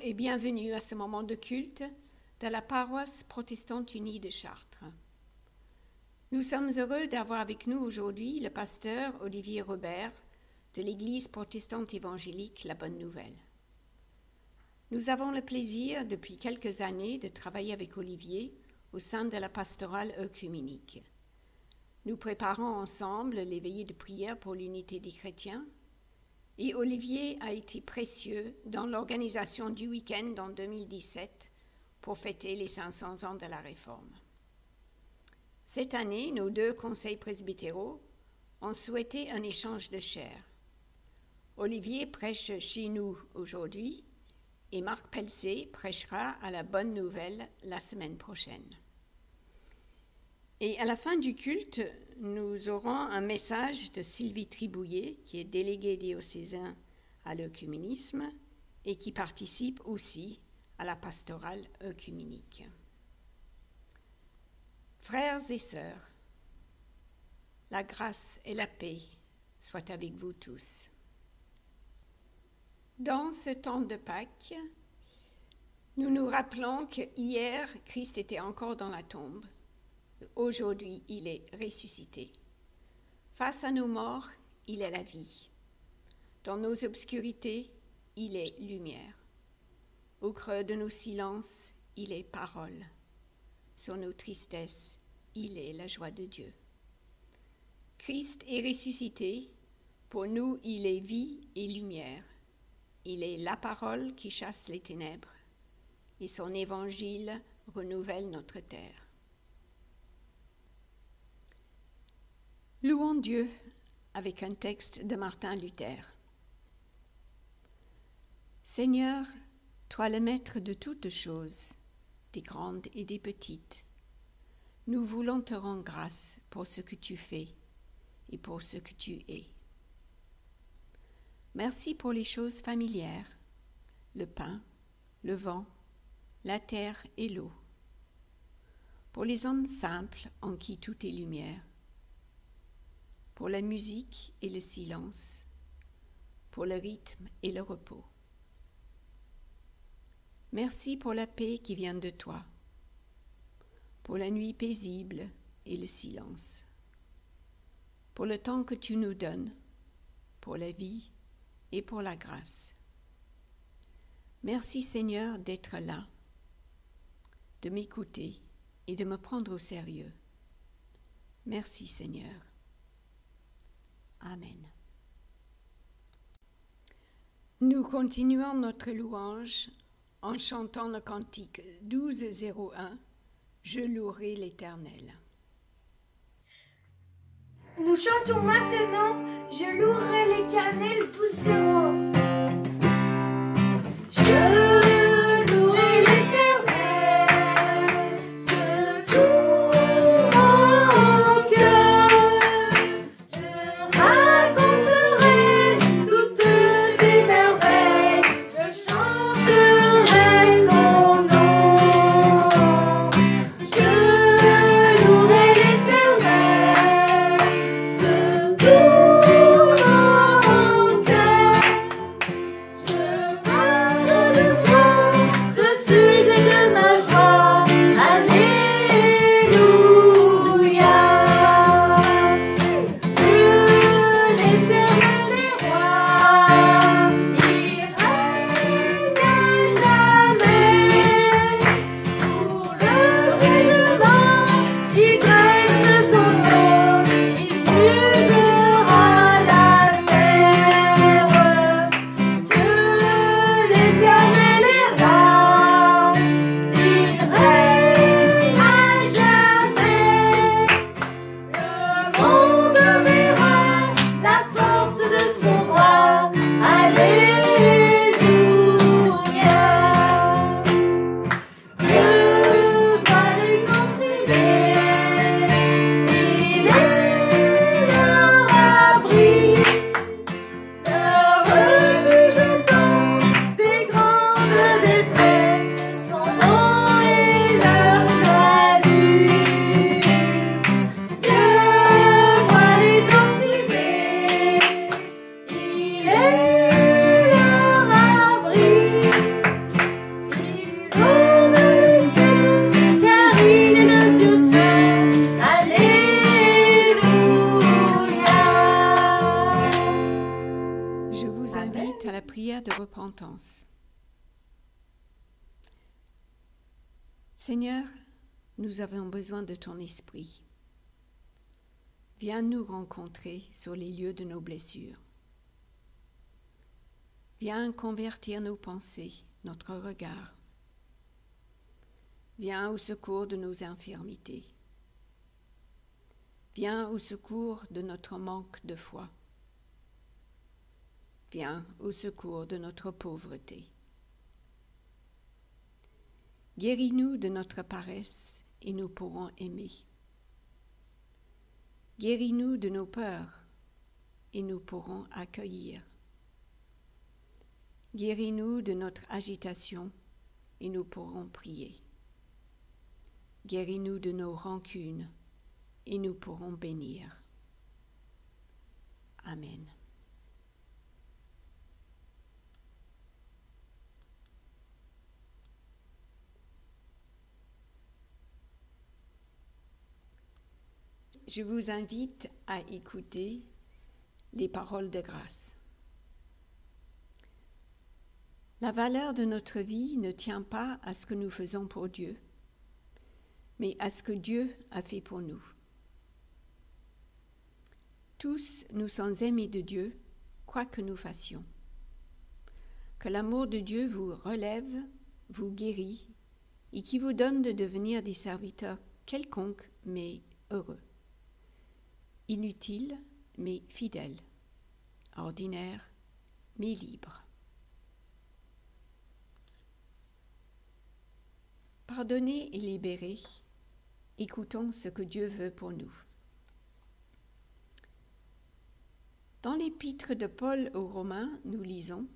et bienvenue à ce moment de culte de la paroisse protestante unie de Chartres. Nous sommes heureux d'avoir avec nous aujourd'hui le pasteur Olivier Robert de l'Église protestante évangélique La Bonne Nouvelle. Nous avons le plaisir depuis quelques années de travailler avec Olivier au sein de la pastorale œcuménique. Nous préparons ensemble les veillées de prière pour l'unité des chrétiens et Olivier a été précieux dans l'organisation du week-end en 2017 pour fêter les 500 ans de la Réforme. Cette année, nos deux conseils presbytéraux ont souhaité un échange de chair. Olivier prêche chez nous aujourd'hui et Marc Pelcé prêchera à la Bonne Nouvelle la semaine prochaine. Et à la fin du culte, nous aurons un message de Sylvie Tribouillet, qui est déléguée diocésaine à l'œcuménisme et qui participe aussi à la pastorale œcuménique. Frères et sœurs, la grâce et la paix soient avec vous tous. Dans ce temps de Pâques, nous nous rappelons qu'hier, Christ était encore dans la tombe. Aujourd'hui, il est ressuscité. Face à nos morts, il est la vie. Dans nos obscurités, il est lumière. Au creux de nos silences, il est parole. Sur nos tristesses, il est la joie de Dieu. Christ est ressuscité. Pour nous, il est vie et lumière. Il est la parole qui chasse les ténèbres. Et son évangile renouvelle notre terre. Louons Dieu avec un texte de Martin Luther. Seigneur, toi le maître de toutes choses, des grandes et des petites, nous voulons te rendre grâce pour ce que tu fais et pour ce que tu es. Merci pour les choses familières, le pain, le vent, la terre et l'eau, pour les hommes simples en qui tout est lumière, pour la musique et le silence, pour le rythme et le repos. Merci pour la paix qui vient de toi, pour la nuit paisible et le silence, pour le temps que tu nous donnes, pour la vie et pour la grâce. Merci Seigneur d'être là, de m'écouter et de me prendre au sérieux. Merci Seigneur. Amen. Nous continuons notre louange en chantant le cantique 1201, « Je louerai l'Éternel ». Nous chantons maintenant « Je louerai l'Éternel 1201 ». prière de repentance. Seigneur, nous avons besoin de ton esprit. Viens nous rencontrer sur les lieux de nos blessures. Viens convertir nos pensées, notre regard. Viens au secours de nos infirmités. Viens au secours de notre manque de foi. Viens au secours de notre pauvreté. Guéris-nous de notre paresse et nous pourrons aimer. Guéris-nous de nos peurs et nous pourrons accueillir. Guéris-nous de notre agitation et nous pourrons prier. Guéris-nous de nos rancunes et nous pourrons bénir. Amen. Je vous invite à écouter les paroles de grâce. La valeur de notre vie ne tient pas à ce que nous faisons pour Dieu, mais à ce que Dieu a fait pour nous. Tous nous sommes aimés de Dieu, quoi que nous fassions. Que l'amour de Dieu vous relève, vous guérit, et qui vous donne de devenir des serviteurs quelconques mais heureux. Inutiles mais fidèles, ordinaires mais libres. Pardonnés et libérés, écoutons ce que Dieu veut pour nous. Dans l'épître de Paul aux Romains, nous lisons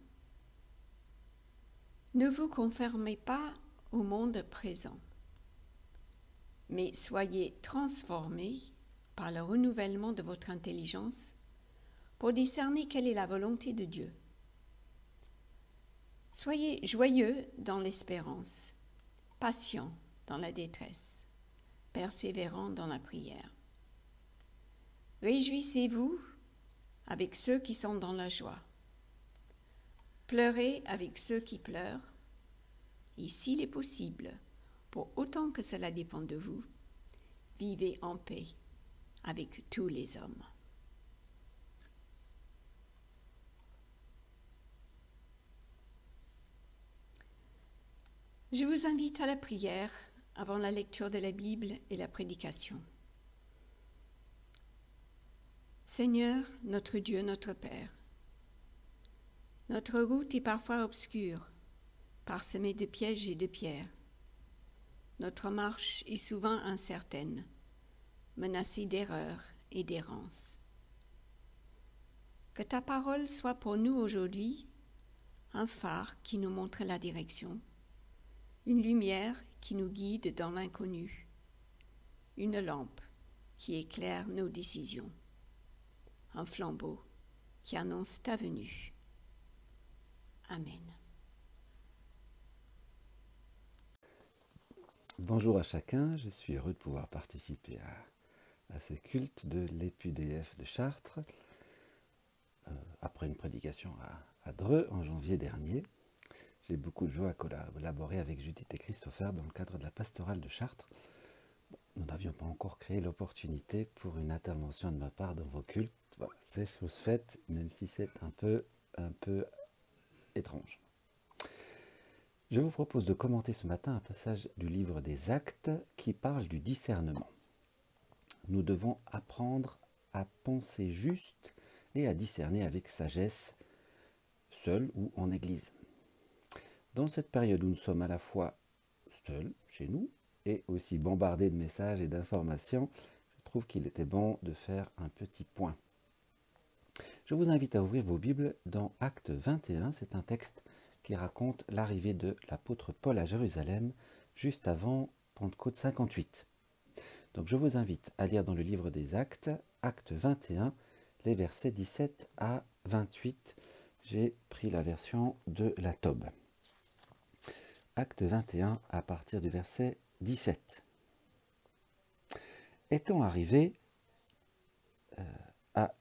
« Ne vous conformez pas au monde présent, mais soyez transformés par le renouvellement de votre intelligence pour discerner quelle est la volonté de Dieu. Soyez joyeux dans l'espérance, patient dans la détresse, persévérant dans la prière. Réjouissez-vous avec ceux qui sont dans la joie. Pleurez avec ceux qui pleurent. Et s'il est possible, pour autant que cela dépend de vous, vivez en paix avec tous les hommes. Je vous invite à la prière avant la lecture de la Bible et la prédication. Seigneur, notre Dieu, notre Père, notre route est parfois obscure, parsemée de pièges et de pierres. Notre marche est souvent incertaine, menacée d'erreurs et d'errance. Que ta parole soit pour nous aujourd'hui un phare qui nous montre la direction, une lumière qui nous guide dans l'inconnu, une lampe qui éclaire nos décisions, un flambeau qui annonce ta venue. Amen. Bonjour à chacun, je suis heureux de pouvoir participer à ce culte de l'EPUDF de Chartres, après une prédication à Dreux en janvier dernier. J'ai beaucoup de joie à collaborer avec Judith et Christopher dans le cadre de la pastorale de Chartres. Nous n'avions pas encore créé l'opportunité pour une intervention de ma part dans vos cultes. Voilà, c'est chose faite, même si c'est un peu étrange. Je vous propose de commenter ce matin un passage du livre des Actes qui parle du discernement. Nous devons apprendre à penser juste et à discerner avec sagesse, seul ou en Église. Dans cette période où nous sommes à la fois seuls, chez nous, et aussi bombardés de messages et d'informations, je trouve qu'il était bon de faire un petit point. Je vous invite à ouvrir vos Bibles dans Actes 21, c'est un texte qui raconte l'arrivée de l'apôtre Paul à Jérusalem juste avant Pentecôte 58. Donc je vous invite à lire dans le livre des Actes, Acte 21, les versets 17 à 28. J'ai pris la version de la Tob. Acte 21 à partir du verset 17. Étant arrivé à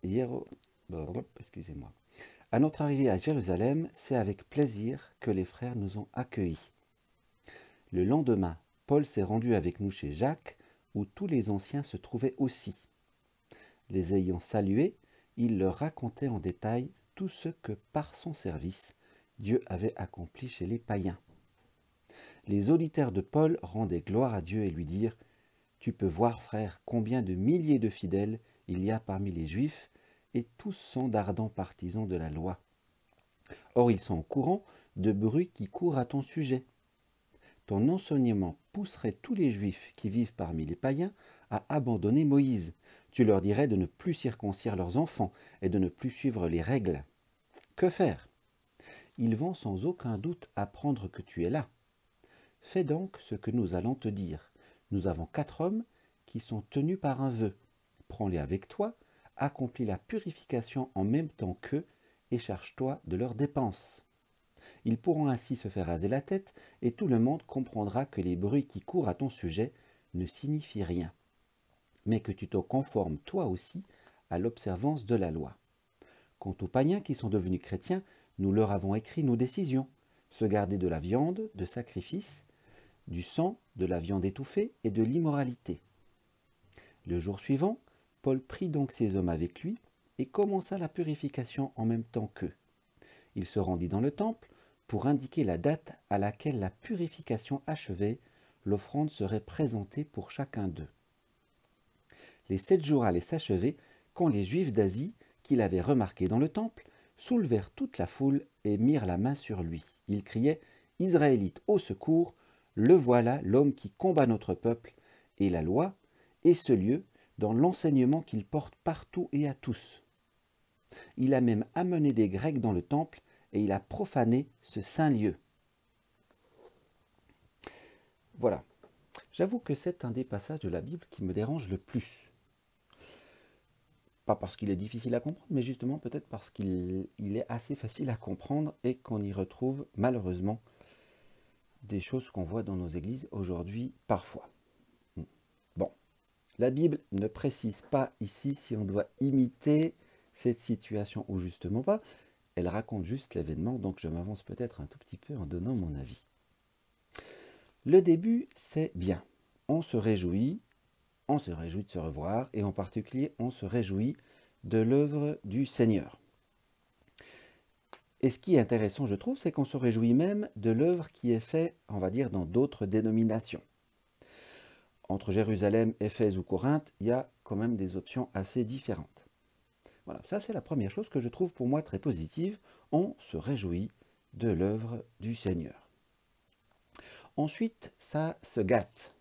À notre arrivée à Jérusalem, c'est avec plaisir que les frères nous ont accueillis. Le lendemain, Paul s'est rendu avec nous chez Jacques, où tous les anciens se trouvaient aussi. Les ayant salués, il leur racontait en détail tout ce que, par son service, Dieu avait accompli chez les païens. Les auditeurs de Paul rendaient gloire à Dieu et lui dirent « Tu peux voir, frère, combien de milliers de fidèles il y a parmi les Juifs, et tous sont d'ardents partisans de la loi. Or ils sont au courant de bruits qui courent à ton sujet. Ton enseignement pousserait tous les Juifs qui vivent parmi les païens à abandonner Moïse. Tu leur dirais de ne plus circoncire leurs enfants et de ne plus suivre les règles. Que faire? Ils vont sans aucun doute apprendre que tu es là. Fais donc ce que nous allons te dire. Nous avons 4 hommes qui sont tenus par un vœu. Prends-les avec toi, accomplis la purification en même temps qu'eux et charge-toi de leurs dépenses. Ils pourront ainsi se faire raser la tête et tout le monde comprendra que les bruits qui courent à ton sujet ne signifient rien, mais que tu te conformes toi aussi à l'observance de la loi. Quant aux païens qui sont devenus chrétiens, nous leur avons écrit nos décisions, se garder de la viande, de sacrifice, du sang, de la viande étouffée et de l'immoralité. Le jour suivant, Paul prit donc ces hommes avec lui et commença la purification en même temps qu'eux. Il se rendit dans le temple pour indiquer la date à laquelle la purification achevée, l'offrande serait présentée pour chacun d'eux. Les 7 jours allaient s'achever quand les Juifs d'Asie, qu'il avait remarqués dans le temple, soulevèrent toute la foule et mirent la main sur lui. Ils criaient « Israélites, au secours, le voilà l'homme qui combat notre peuple et la loi, et ce lieu dans l'enseignement qu'il porte partout et à tous. Il a même amené des Grecs dans le temple et il a profané ce saint lieu. » Voilà. J'avoue que c'est un des passages de la Bible qui me dérange le plus. Pas parce qu'il est difficile à comprendre, mais justement peut-être parce qu'il est assez facile à comprendre et qu'on y retrouve malheureusement des choses qu'on voit dans nos églises aujourd'hui parfois. Bon, la Bible ne précise pas ici si on doit imiter cette situation ou justement pas. Elle raconte juste l'événement, donc je m'avance peut-être un tout petit peu en donnant mon avis. Le début, c'est bien. On se réjouit de se revoir et en particulier, on se réjouit de l'œuvre du Seigneur. Et ce qui est intéressant, je trouve, c'est qu'on se réjouit même de l'œuvre qui est faite, on va dire, dans d'autres dénominations. Entre Jérusalem, Éphèse ou Corinthe, il y a quand même des options assez différentes. Voilà, ça c'est la première chose que je trouve pour moi très positive. On se réjouit de l'œuvre du Seigneur. Ensuite, ça se gâte.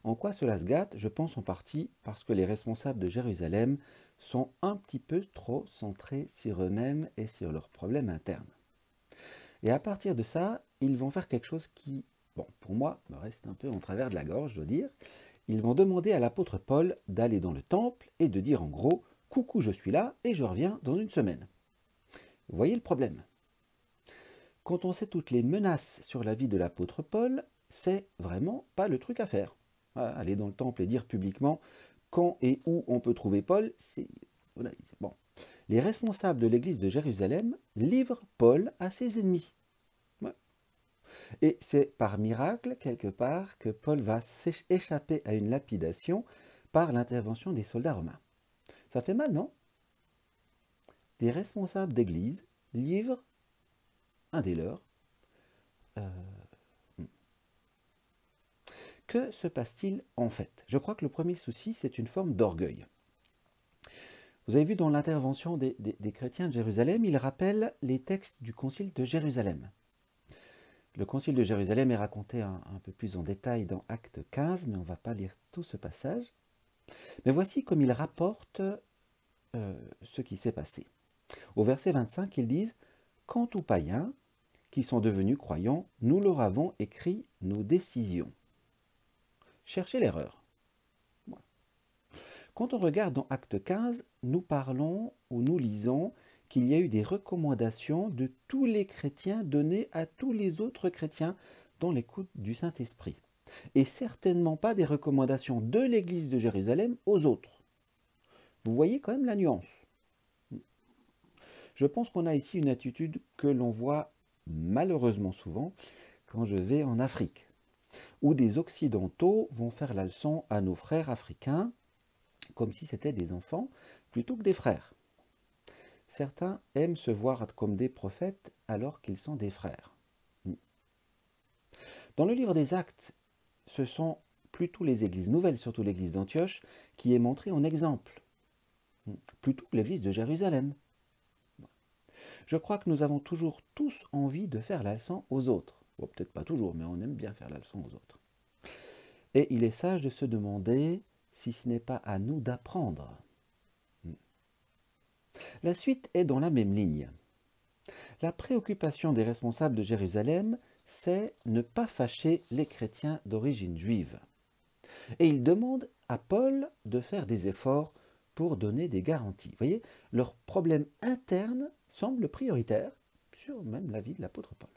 En quoi cela se gâte? Je pense en partie parce que les responsables de Jérusalem sont un petit peu trop centrés sur eux-mêmes et sur leurs problèmes internes. Et à partir de ça, ils vont faire quelque chose qui, bon, pour moi, me reste un peu en travers de la gorge, je dois dire. Ils vont demander à l'apôtre Paul d'aller dans le temple et de dire en gros « Coucou, je suis là et je reviens dans une semaine ». Vous voyez le problème? Quand on sait toutes les menaces sur la vie de l'apôtre Paul, c'est vraiment pas le truc à faire. Aller dans le temple et dire publiquement quand et où on peut trouver Paul, c'est... Bon. Les responsables de l'église de Jérusalem livrent Paul à ses ennemis. Et c'est par miracle, quelque part, que Paul va échapper à une lapidation par l'intervention des soldats romains. Ça fait mal, non? Des responsables d'église livrent un des leurs. Que se passe-t-il en fait? Je crois que le premier souci, c'est une forme d'orgueil. Vous avez vu dans l'intervention des chrétiens de Jérusalem, ils rappellent les textes du concile de Jérusalem. Le concile de Jérusalem est raconté un peu plus en détail dans Acte 15, mais on ne va pas lire tout ce passage. Mais voici comme ils rapportent ce qui s'est passé. Au verset 25, ils disent « Quant aux païens qui sont devenus croyants, nous leur avons écrit nos décisions. » Cherchez l'erreur. Quand on regarde dans Acte 15, nous parlons ou nous lisons qu'il y a eu des recommandations de tous les chrétiens données à tous les autres chrétiens dans l'écoute du Saint-Esprit. Et certainement pas des recommandations de l'Église de Jérusalem aux autres. Vous voyez quand même la nuance. Je pense qu'on a ici une attitude que l'on voit malheureusement souvent quand je vais en Afrique, où des Occidentaux vont faire la leçon à nos frères africains comme si c'était des enfants plutôt que des frères. Certains aiment se voir comme des prophètes alors qu'ils sont des frères. Dans le livre des Actes, ce sont plutôt les églises nouvelles, surtout l'église d'Antioche, qui est montrée en exemple, plutôt que l'église de Jérusalem. Je crois que nous avons toujours tous envie de faire la leçon aux autres. Bon, peut-être pas toujours, mais on aime bien faire la leçon aux autres. Et il est sage de se demander si ce n'est pas à nous d'apprendre. La suite est dans la même ligne. La préoccupation des responsables de Jérusalem, c'est ne pas fâcher les chrétiens d'origine juive. Et ils demandent à Paul de faire des efforts pour donner des garanties. Vous voyez, leur problème interne semble prioritaire sur même la vie de l'apôtre Paul.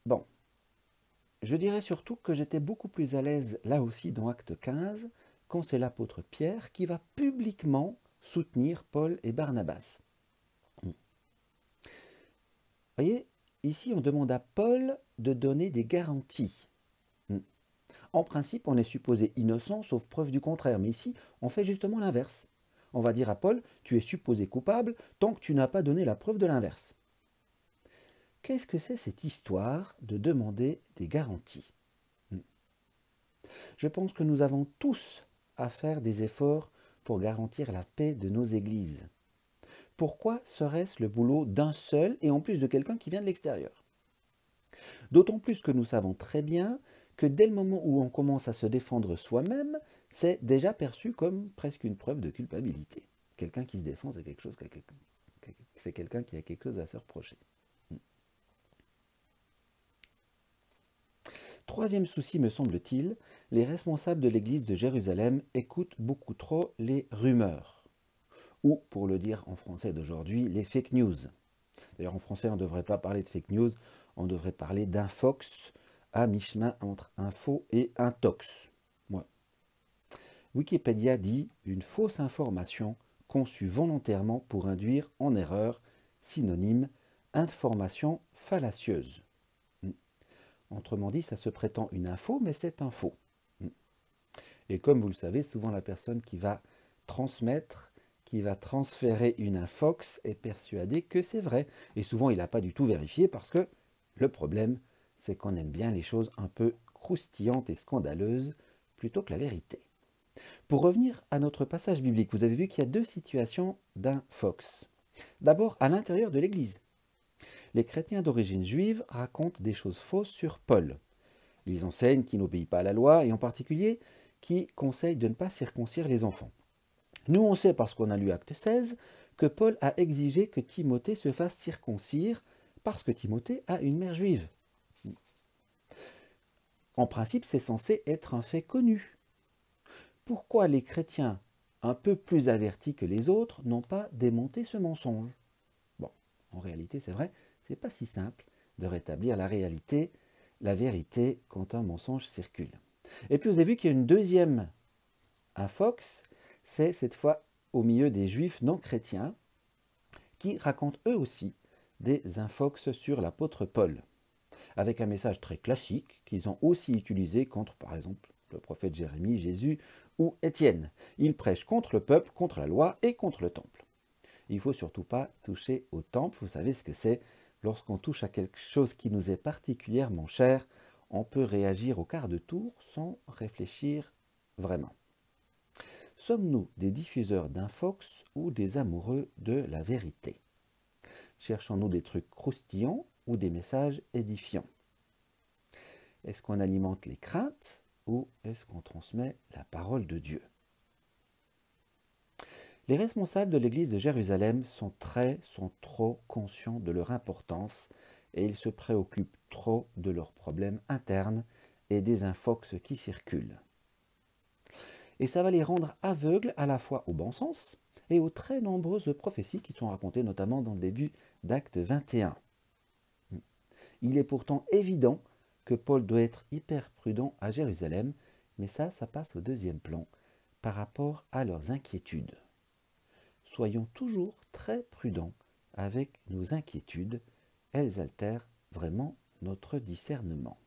Bon, je dirais surtout que j'étais beaucoup plus à l'aise là aussi dans Acte 15 quand c'est l'apôtre Pierre qui va publiquement soutenir Paul et Barnabas. Vous voyez, ici on demande à Paul de donner des garanties. En principe, on est supposé innocent sauf preuve du contraire, mais ici on fait justement l'inverse. On va dire à Paul, tu es supposé coupable tant que tu n'as pas donné la preuve de l'inverse. Qu'est-ce que c'est cette histoire de demander des garanties? Je pense que nous avons tous à faire des efforts pour garantir la paix de nos églises. Pourquoi serait-ce le boulot d'un seul et en plus de quelqu'un qui vient de l'extérieur? D'autant plus que nous savons très bien que dès le moment où on commence à se défendre soi-même, c'est déjà perçu comme presque une preuve de culpabilité. Quelqu'un qui se défend, c'est quelqu'un qui a quelque chose à se reprocher. Troisième souci, me semble-t-il, les responsables de l'église de Jérusalem écoutent beaucoup trop les rumeurs, ou, pour le dire en français d'aujourd'hui, les fake news. D'ailleurs, en français, on ne devrait pas parler de fake news, on devrait parler d'infox, à mi-chemin entre info et intox. Ouais. Wikipédia dit « une fausse information conçue volontairement pour induire en erreur, synonyme, information fallacieuse ». Autrement dit, ça se prétend une info, mais c'est un faux. Et comme vous le savez, souvent la personne qui va transmettre, qui va transférer une infox est persuadée que c'est vrai. Et souvent, il n'a pas du tout vérifié parce que le problème, c'est qu'on aime bien les choses un peu croustillantes et scandaleuses plutôt que la vérité. Pour revenir à notre passage biblique, vous avez vu qu'il y a deux situations d'infox. D'abord, à l'intérieur de l'Église. Les chrétiens d'origine juive racontent des choses fausses sur Paul. Ils enseignent qu'il n'obéit pas à la loi et en particulier qui conseillent de ne pas circoncire les enfants. Nous, on sait, parce qu'on a lu Acte 16, que Paul a exigé que Timothée se fasse circoncire parce que Timothée a une mère juive. En principe, c'est censé être un fait connu. Pourquoi les chrétiens, un peu plus avertis que les autres, n'ont pas démonté ce mensonge? Bon, en réalité, c'est vrai, c'est pas si simple de rétablir la vérité quand un mensonge circule. Et puis vous avez vu qu'il y a une deuxième infox, c'est cette fois au milieu des juifs non chrétiens qui racontent eux aussi des infox sur l'apôtre Paul, avec un message très classique qu'ils ont aussi utilisé contre, par exemple, le prophète Jérémie, Jésus ou Étienne. Ils prêchent contre le peuple, contre la loi et contre le temple. Il ne faut surtout pas toucher au temple, vous savez ce que c'est. Lorsqu'on touche à quelque chose qui nous est particulièrement cher, on peut réagir au quart de tour sans réfléchir vraiment. Sommes-nous des diffuseurs d'infox ou des amoureux de la vérité? Cherchons-nous des trucs croustillants ou des messages édifiants? Est-ce qu'on alimente les craintes ou est-ce qu'on transmet la parole de Dieu? Les responsables de l'église de Jérusalem sont trop conscients de leur importance et ils se préoccupent trop de leurs problèmes internes et des infox qui circulent. Et ça va les rendre aveugles à la fois au bon sens et aux très nombreuses prophéties qui sont racontées notamment dans le début d'Acte 21. Il est pourtant évident que Paul doit être hyper prudent à Jérusalem, mais ça passe au deuxième plan par rapport à leurs inquiétudes. soyons toujours très prudents avec nos inquiétudes. Elles altèrent vraiment notre discernement.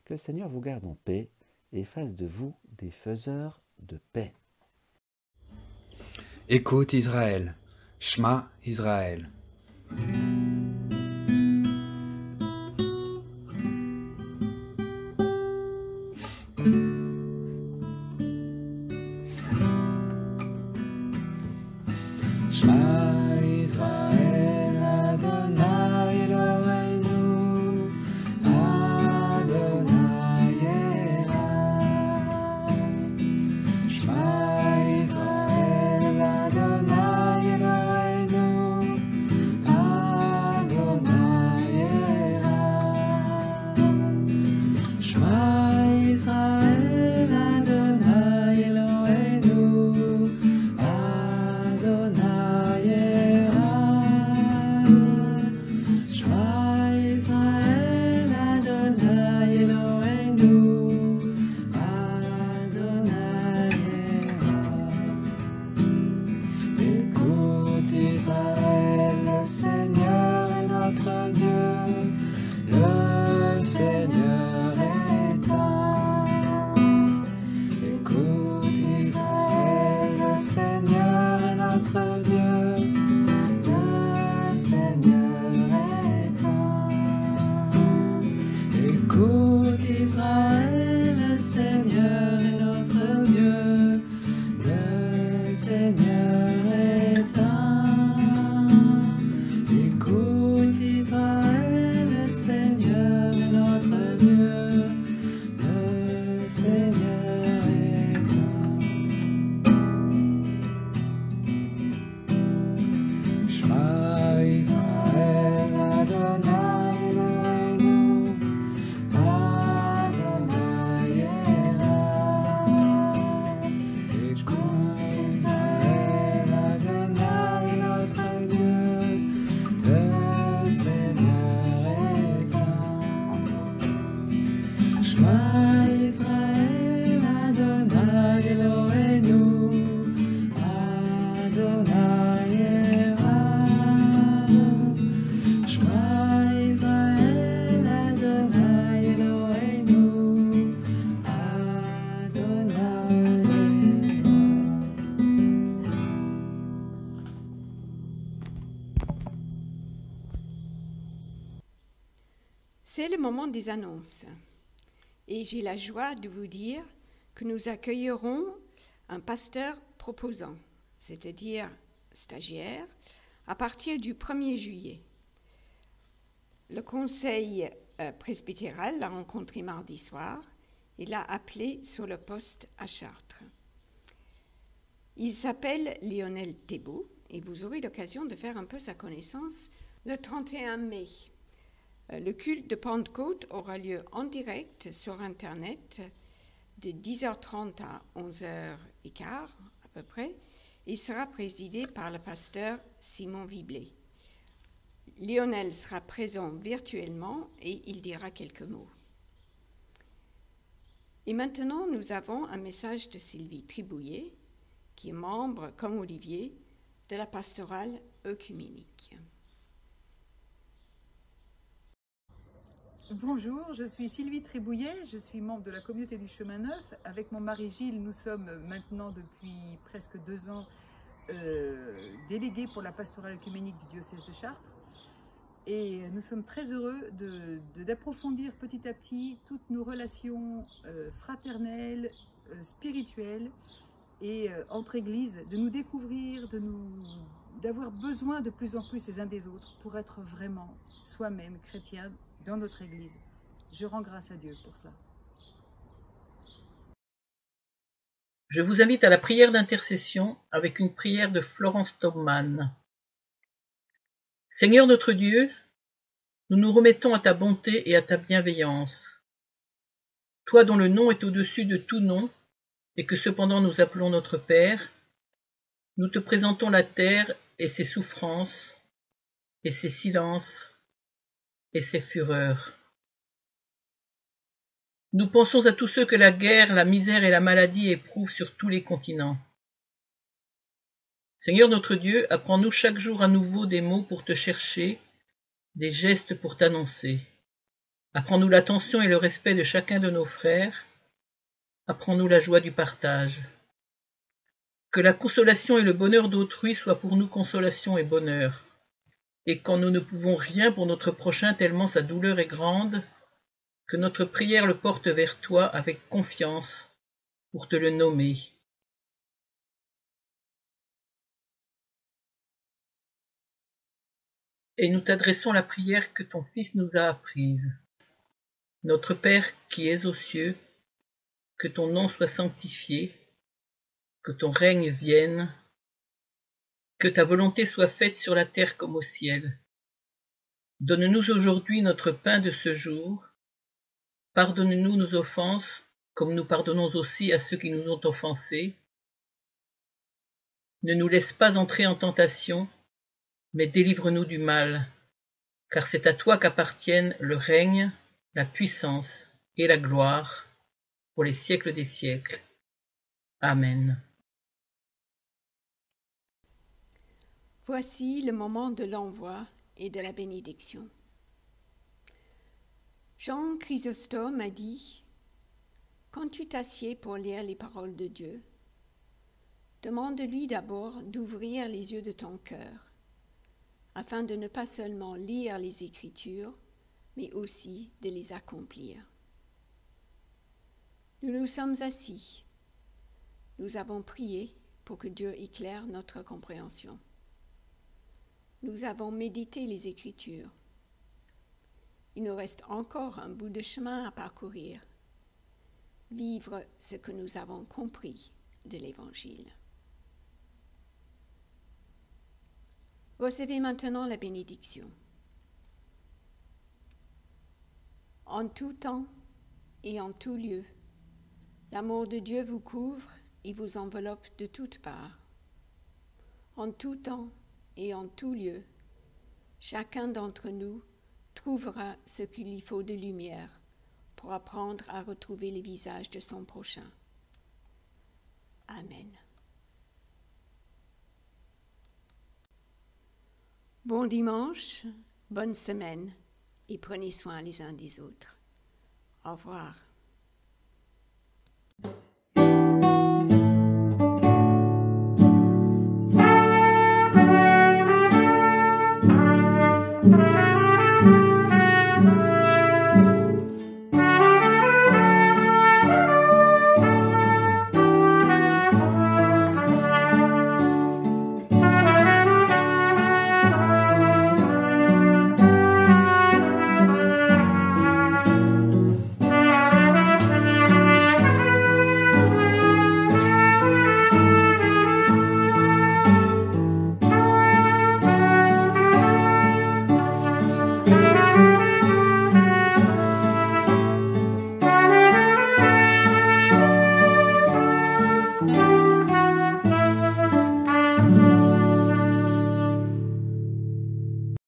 Que le Seigneur vous garde en paix et fasse de vous des faiseurs de paix. Écoute Israël, Shema Israël. Shema Israël, Adonai Eloheinu, Adonai Echad. Shema Israël, Adonai Eloheinu, Adonai Echad. Shema Israël, Adonai Eloheinu, Adonai Echad. Shema Israël, Adonai Eloheinu, Adonai Echad. Écoute Israël, le Seigneur est notre Dieu, le Seigneur est un. Écoute Israël, le Seigneur est notre Dieu, le Seigneur est un. Écoute Israël, le Seigneur est notre Dieu, le Seigneur est un. Écoute Israël, le Seigneur est notre Dieu, le Seigneur est un. Shema Israël, Adonai Eloheinu, Adonai Echad. Écoute Israël, Adonai est notre Dieu, le Seigneur est un. Shema Israël, Adonai Eloheinu, Adonai Echad. Shema Israël, Adonai Eloheinu, Adonai Echad. C'est le moment des annonces. Et j'ai la joie de vous dire que nous accueillerons un pasteur proposant, c'est-à-dire stagiaire, à partir du 1er juillet. Le conseil presbytéral l'a rencontré mardi soir et l'a appelé sur le poste à Chartres. Il s'appelle Lionel Thébault et vous aurez l'occasion de faire un peu sa connaissance le 31 mai. Le culte de Pentecôte aura lieu en direct sur Internet de 10h30 à 11h15 à peu près et sera présidé par le pasteur Simon Viblet. Lionel sera présent virtuellement et il dira quelques mots. Et maintenant, nous avons un message de Sylvie Tribouillet, qui est membre, comme Olivier, de la pastorale œcuménique. Bonjour, je suis Sylvie Tribouillet, je suis membre de la communauté du Chemin Neuf. Avec mon mari Gilles, nous sommes maintenant depuis presque 2 ans délégués pour la pastorale œcuménique du diocèse de Chartres. Et nous sommes très heureux d'approfondir petit à petit toutes nos relations fraternelles, spirituelles et entre églises, de nous découvrir, d'avoir besoin de plus en plus les uns des autres pour être vraiment soi-même chrétien dans notre église. Je rends grâce à Dieu pour cela. Je vous invite à la prière d'intercession avec une prière de Florence Taubman. Seigneur notre Dieu, nous nous remettons à ta bonté et à ta bienveillance. Toi dont le nom est au-dessus de tout nom, et que cependant nous appelons notre Père, nous te présentons la terre et ses souffrances, et ses silences, et ses fureurs. Nous pensons à tous ceux que la guerre, la misère et la maladie éprouvent sur tous les continents. Seigneur notre Dieu, apprends-nous chaque jour à nouveau des mots pour te chercher, des gestes pour t'annoncer. Apprends-nous l'attention et le respect de chacun de nos frères. Apprends-nous la joie du partage. Que la consolation et le bonheur d'autrui soient pour nous consolation et bonheur. Et quand nous ne pouvons rien pour notre prochain tellement sa douleur est grande, que notre prière le porte vers toi avec confiance pour te le nommer. Et nous t'adressons la prière que ton Fils nous a apprise. Notre Père qui es aux cieux, que ton nom soit sanctifié, que ton règne vienne, que ta volonté soit faite sur la terre comme au ciel. Donne-nous aujourd'hui notre pain de ce jour. Pardonne-nous nos offenses, comme nous pardonnons aussi à ceux qui nous ont offensés. Ne nous laisse pas entrer en tentation, mais délivre-nous du mal, car c'est à toi qu'appartiennent le règne, la puissance et la gloire, pour les siècles des siècles. Amen. Voici le moment de l'envoi et de la bénédiction. Jean Chrysostome a dit « Quand tu t'assieds pour lire les paroles de Dieu, demande-lui d'abord d'ouvrir les yeux de ton cœur, afin de ne pas seulement lire les Écritures, mais aussi de les accomplir. » Nous nous sommes assis. Nous avons prié pour que Dieu éclaire notre compréhension. Nous avons médité les Écritures. Il nous reste encore un bout de chemin à parcourir. Vivre ce que nous avons compris de l'Évangile. Recevez maintenant la bénédiction. En tout temps et en tout lieu, l'amour de Dieu vous couvre et vous enveloppe de toutes parts. En tout temps et en tout lieu, chacun d'entre nous trouvera ce qu'il lui faut de lumière pour apprendre à retrouver le visage de son prochain. Amen. Bon dimanche, bonne semaine et prenez soin les uns des autres. Au revoir.